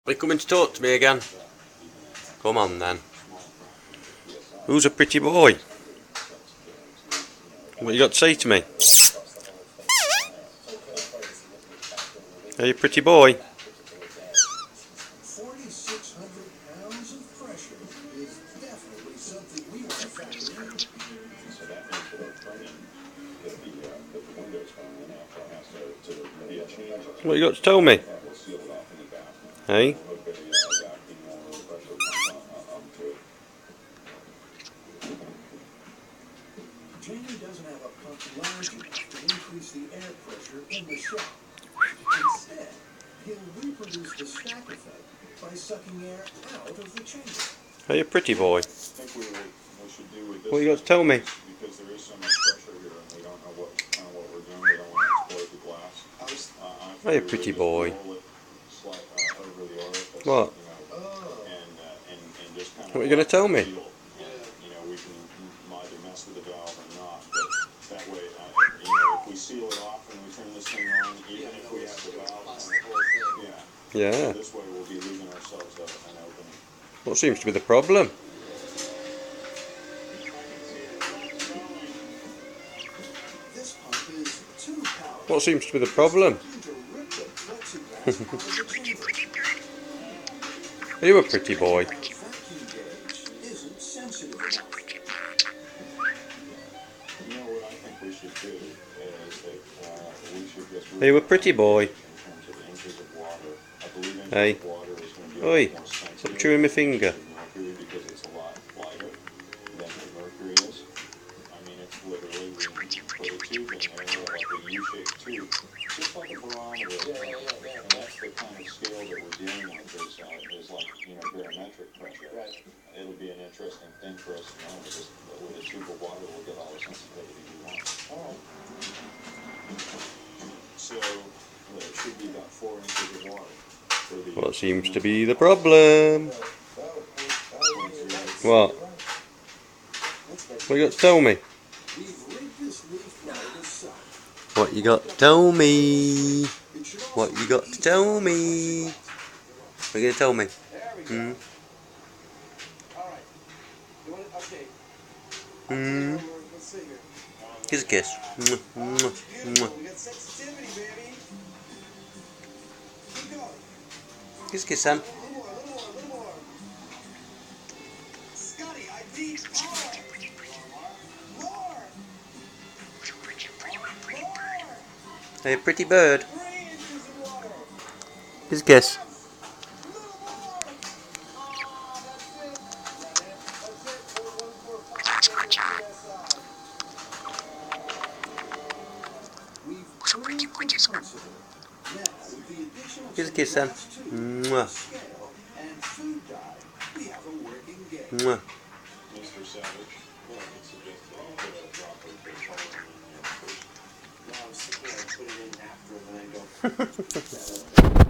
Are you coming to talk to me again? Come on then. Who's a pretty boy? What you got to say to me? Are you a pretty boy? 4,600 pounds of pressure is definitely something we want to factor in. So that means that our training that the windows coming in after has to be a change. What you got to tell me? We'll seal it off in the bathroom. Hey? Jamie doesn't have a pump large enough to increase the air pressure in the shop. Instead, he'll reproduce the stack effect by sucking air out of the chamber. Are you a pretty boy? I think we should do with this. What you got to tell me? Because there is so much pressure here, and we don't know what we're doing. We don't want to explode the glass. Are you a pretty boy? What? What are you going to tell me? We can either mess with the valve or not, but that way, if we seal it off and we turn this thing on, even if we have the valve, Yeah. this way we'll be leaving ourselves an opening. What seems to be the problem? This pump is too powerful. What seems to be the problem? Are you a pretty boy? Are you a pretty boy? Hey. Oi. Stop chewing my finger. Because it's a lot lighter than the mercury is. I mean, it's literally, we put a tube in there, like a U-shaped tube, just like a barometer. And that's the kind of scale that we're dealing with is like, barometric pressure. It'll be an interesting thing for us to know, because with a tube of water, we'll get all the sensitivity we want. So, it should be about 4 inches of water. What seems to be the problem? What? What you got to tell me? What you got to tell me? What you got to tell me? What are you going to tell me? Here's a kiss. Here's a kiss, son. Hey, pretty bird. Here's a kiss. Here's a kiss, son. Mwah. Mwah. Mr. Savage, I could suggest that you put a drop of petrol in there first. No, I was thinking I'd put it in after, and then I go.